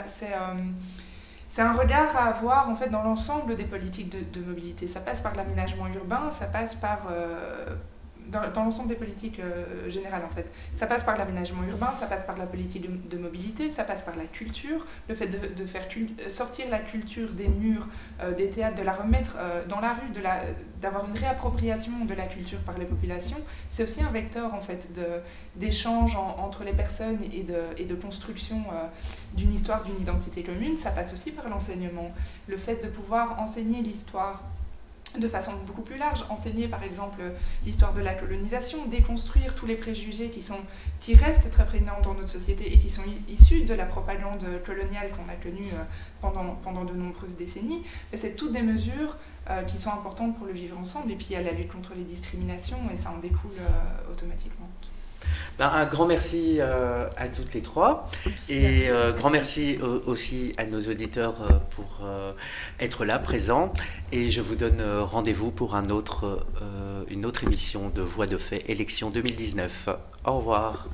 un regard à avoir en fait dans l'ensemble des politiques de mobilité. Ça passe par l'aménagement urbain, ça passe par dans l'ensemble des politiques générales en fait. Ça passe par l'aménagement urbain, ça passe par la politique de mobilité, ça passe par la culture, le fait de faire sortir la culture des murs, des théâtres, de la remettre dans la rue, d'avoir une réappropriation de la culture par les populations. C'est aussi un vecteur en fait d'échange entre les personnes et de construction d'une histoire, d'une identité commune. Ça passe aussi par l'enseignement, le fait de pouvoir enseigner l'histoire de façon beaucoup plus large, enseigner par exemple l'histoire de la colonisation, déconstruire tous les préjugés qui restent très prégnants dans notre société et qui sont issus de la propagande coloniale qu'on a connue pendant de nombreuses décennies. Et c'est toutes des mesures qui sont importantes pour le vivre ensemble, et puis il y a la lutte contre les discriminations et ça en découle automatiquement.
Un grand merci à toutes les trois, et grand merci aussi à nos auditeurs pour être là, présents, et je vous donne rendez-vous pour une autre émission de Voix de fait, élection 2019. Au revoir.